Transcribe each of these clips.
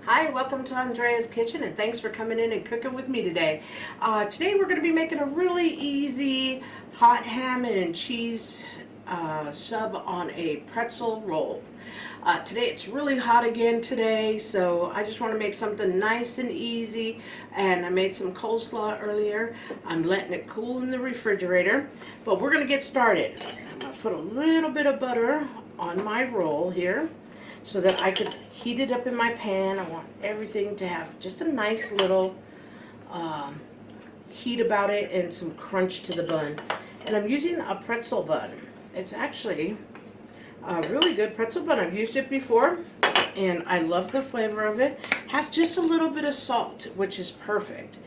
Hi, welcome to Andrea's Kitchen, and thanks for coming in and cooking with me today. Today we're going to be making a really easy hot ham and cheese sub on a pretzel roll. Today it's really hot again today, so I just want to make something nice and easy, and I made some coleslaw earlier. I'm letting it cool in the refrigerator, but we're going to get started. I'm going to put a little bit of butter on my roll here, so that I could heat it up in my pan. I want everything to have just a nice little heat about it and some crunch to the bun. And I'm using a pretzel bun. It's actually a really good pretzel bun. I've used it before and I love the flavor of it. It has just a little bit of salt, which is perfect.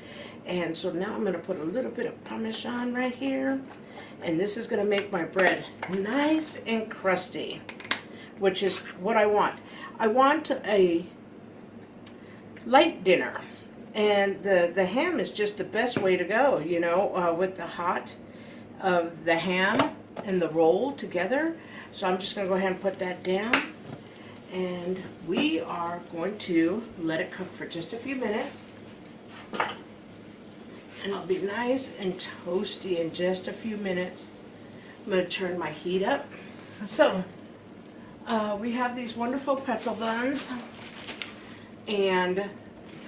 And so now I'm going to put a little bit of parmesan right here. And this is going to make my bread nice and crusty, which is what I want. I want a light dinner, and the ham is just the best way to go, you know, with the hot of the ham and the roll together. So I'm just going to go ahead and put that down, and we are going to let it cook for just a few minutes, and it'll be nice and toasty in just a few minutes. I'm going to turn my heat up. So we have these wonderful pretzel buns, and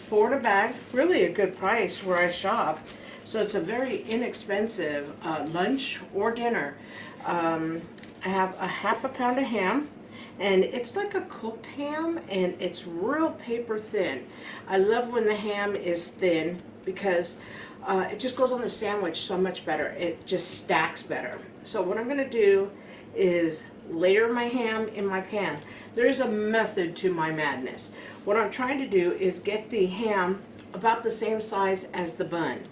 $4 a bag, really a good price where I shop. So it's a very inexpensive lunch or dinner. I have a half a pound of ham, and it's like a cooked ham, and it's real paper thin. I love when the ham is thin because it just goes on the sandwich so much better. It just stacks better. So what I'm going to do is layer my ham in my pan. There's a method to my madness. What I'm trying to do is get the ham about the same size as the bun,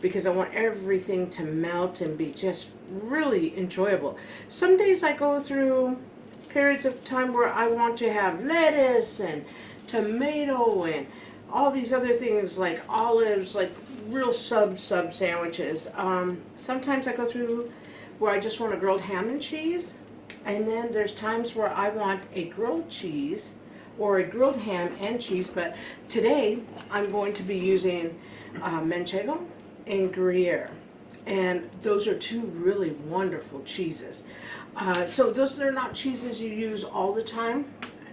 because I want everything to melt and be just really enjoyable. Some days I go through periods of time where I want to have lettuce and tomato and all these other things like olives, like real sub sandwiches. Sometimes I go through where I just want a grilled ham and cheese, and then there's times where I want a grilled cheese or a grilled ham and cheese. But today I'm going to be using Manchego and Gruyere, and those are two really wonderful cheeses. So those are not cheeses you use all the time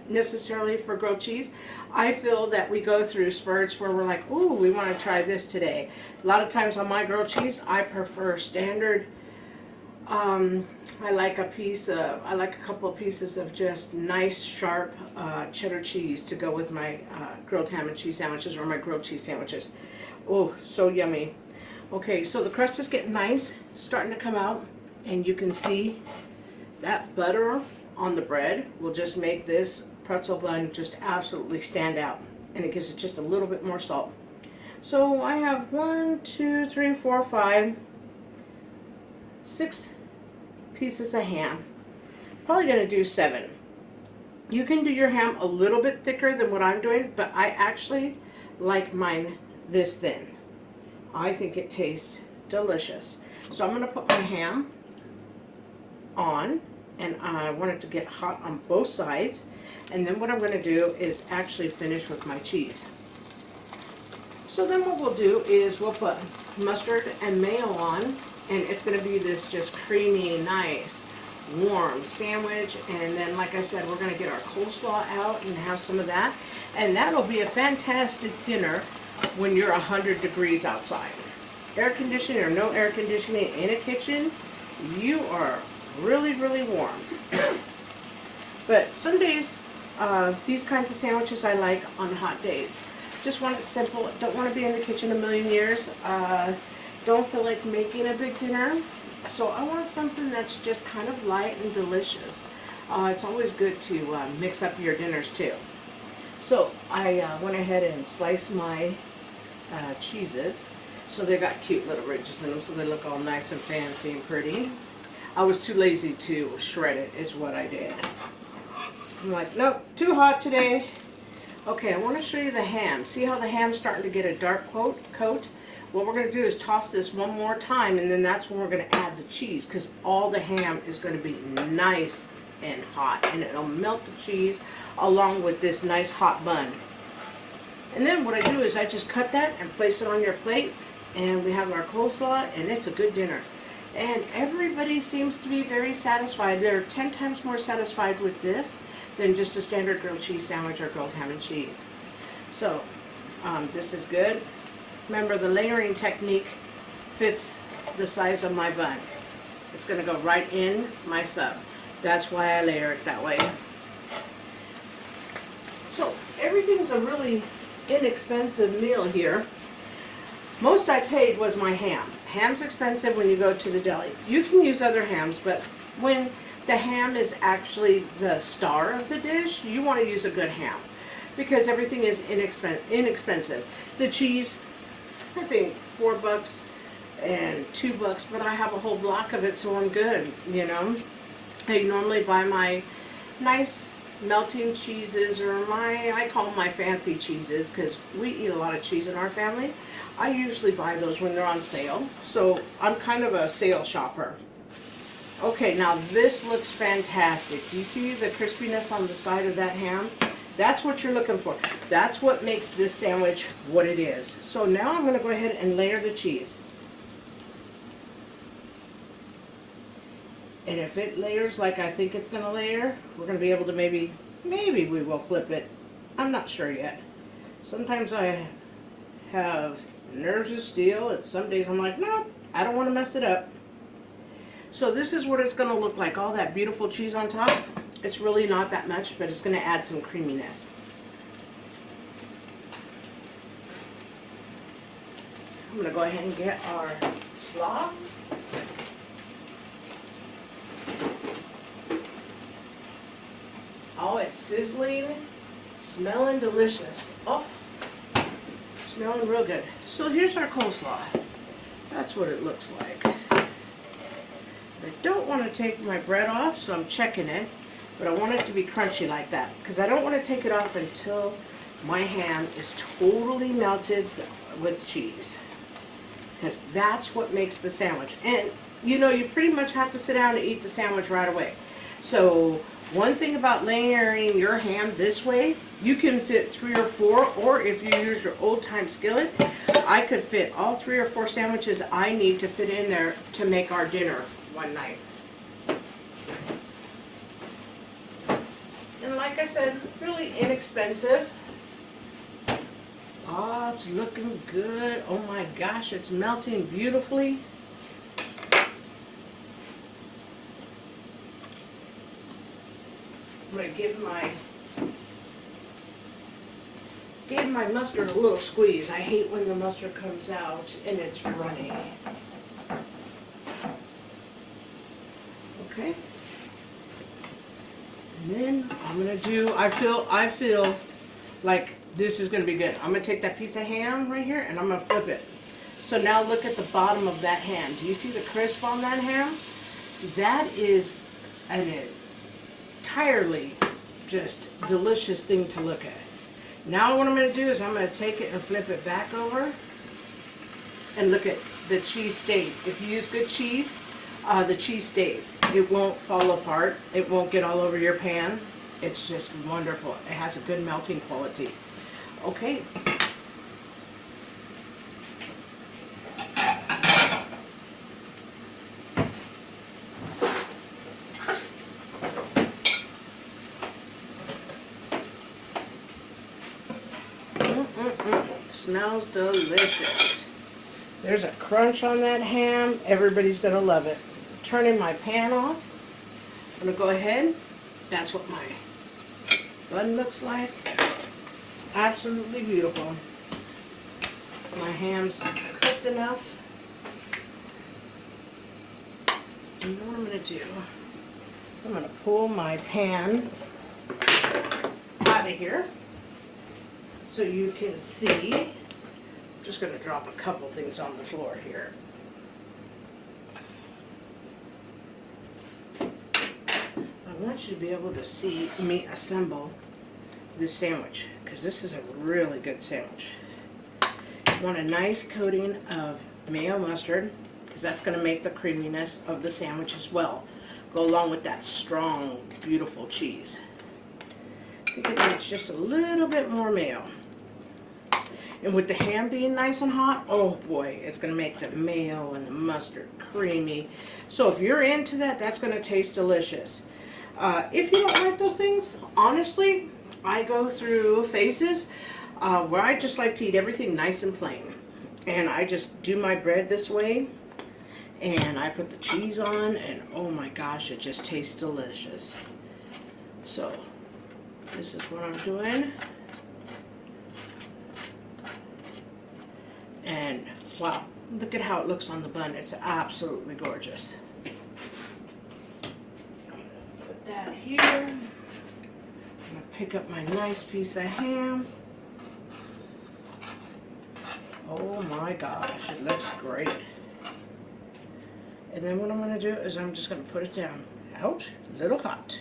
necessarily for grilled cheese. I feel that we go through spurts where we're like, ooh, we want to try this today. A lot of times on my grilled cheese, I prefer standard. I like a couple of pieces of just nice sharp cheddar cheese to go with my grilled ham and cheese sandwiches or my grilled cheese sandwiches. Oh, so yummy. Okay, so the crust is getting nice, starting to come out, and you can see that butter on the bread will just make this pretzel bun just absolutely stand out, and it gives it just a little bit more salt. So I have 1, 2, 3, 4, 5, 6 pieces of ham. Probably going to do 7. You can do your ham a little bit thicker than what I'm doing, but I actually like mine this thin. I think it tastes delicious. So I'm going to put my ham on, and I want it to get hot on both sides. And then what I'm going to do is actually finish with my cheese. So then what we'll do is we'll put mustard and mayo on, and it's going to be this just creamy, nice, warm sandwich. And then, like I said, we're going to get our coleslaw out and have some of that. And that'll be a fantastic dinner when you're 100 degrees outside. Air conditioning or no air conditioning in a kitchen, you are really, really warm. But some days, these kinds of sandwiches I like on hot days. Just want it simple. Don't want to be in the kitchen a million years. Don't feel like making a big dinner. So I want something that's just kind of light and delicious. It's always good to mix up your dinners too. So I went ahead and sliced my cheeses. So they got cute little ridges in them, so they look all nice and fancy and pretty. I was too lazy to shred it, is what I did. I'm like, nope, too hot today. Okay, I want to show you the ham. See how the ham's starting to get a dark coat? What we're going to do is toss this one more time, and then that's when we're going to add the cheese, because all the ham is going to be nice and hot, and it'll melt the cheese along with this nice hot bun. And then what I do is I just cut that and place it on your plate, and we have our coleslaw, and it's a good dinner. And everybody seems to be very satisfied. They're 10 times more satisfied with this than just a standard grilled cheese sandwich or grilled ham and cheese. So this is good. Remember, the layering technique fits the size of my bun. It's going to go right in my sub. That's why I layer it that way. So everything's a really inexpensive meal here. Most I paid was my ham. Ham's expensive when you go to the deli. You can use other hams, but when the ham is actually the star of the dish, you want to use a good ham because everything is inexpensive. The cheese, I think $4 and $2, but I have a whole block of it, so I'm good, you know. I normally buy my nice melting cheeses, or I call them my fancy cheeses, because we eat a lot of cheese in our family. I usually buy those when they're on sale, so I'm kind of a sale shopper. Okay, now this looks fantastic. Do you see the crispiness on the side of that ham? That's what you're looking for. That's what makes this sandwich what it is. So now I'm going to go ahead and layer the cheese. And if it layers like I think it's going to layer, we're going to be able to maybe we will flip it. I'm not sure yet. Sometimes I have nerves of steel, and some days I'm like, no, I don't want to mess it up. So this is what it's going to look like. All that beautiful cheese on top. It's really not that much, but it's going to add some creaminess. I'm going to go ahead and get our slaw. Oh, it's sizzling, smelling delicious. Oh, smelling real good. So here's our coleslaw. That's what it looks like. I don't want to take my bread off, so I'm checking it, but I want it to be crunchy like that, because I don't want to take it off until my ham is totally melted with cheese, because that's what makes the sandwich. And you know, you pretty much have to sit down and eat the sandwich right away. So one thing about layering your ham this way, you can fit 3 or 4, or if you use your old-time skillet, I could fit all 3 or 4 sandwiches I need to fit in there to make our dinner one night. And like I said, really inexpensive. Oh, it's looking good. Oh my gosh, it's melting beautifully. I'm going to give my mustard a little squeeze. I hate when the mustard comes out and it's runny. Okay. And then I'm going to do, I feel like this is going to be good. I'm going to take that piece of ham right here and I'm going to flip it. So now look at the bottom of that ham. Do you see the crisp on that ham? That is an entirely just delicious thing to look at. Now what I'm going to do is I'm going to take it and flip it back over and look at the cheese state. If you use good cheese, the cheese stays. It won't fall apart. It won't get all over your pan. It's just wonderful. It has a good melting quality. Okay. Smells delicious. There's a crunch on that ham. Everybody's going to love it. Turning my pan off. I'm going to go ahead. That's what my bun looks like. Absolutely beautiful. My ham's cooked enough. And what I'm going to do, I'm going to pull my pan out of here so you can see. I'm just going to drop a couple things on the floor here. I want you to be able to see me assemble this sandwich, because this is a really good sandwich. You want a nice coating of mayo mustard, because that's going to make the creaminess of the sandwich as well. Go along with that strong, beautiful cheese. I think it needs just a little bit more mayo. And with the ham being nice and hot, oh boy, it's going to make the mayo and the mustard creamy. So if you're into that, that's going to taste delicious. If you don't like those things, honestly, I go through phases where I just like to eat everything nice and plain. And I just do my bread this way, and I put the cheese on, and oh my gosh, it just tastes delicious. So this is what I'm doing. And wow, look at how it looks on the bun. It's absolutely gorgeous. Put that here. I'm gonna pick up my nice piece of ham. Oh my gosh, it looks great. And then what I'm gonna do is I'm just gonna put it down. Ouch, a little hot.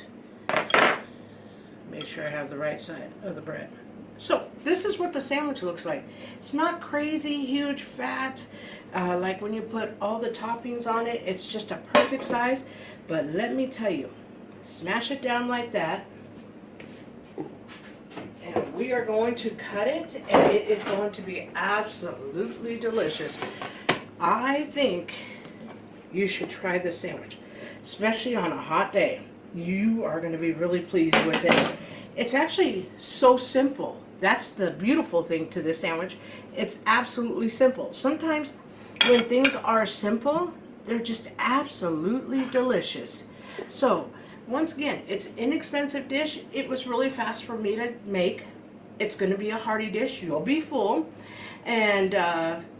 Make sure I have the right side of the bread. So this is what the sandwich looks like. It's not crazy huge fat, like when you put all the toppings on it. It's just a perfect size. But let me tell you, smash it down like that, and we are going to cut it, and it is going to be absolutely delicious. I think you should try this sandwich, especially on a hot day. You are going to be really pleased with it. It's actually so simple. That's the beautiful thing to this sandwich. It's absolutely simple. Sometimes when things are simple, they're just absolutely delicious. So once again, it's an inexpensive dish. It was really fast for me to make. It's going to be a hearty dish. You'll be full. And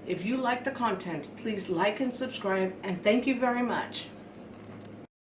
if you like the content, please like and subscribe. And thank you very much.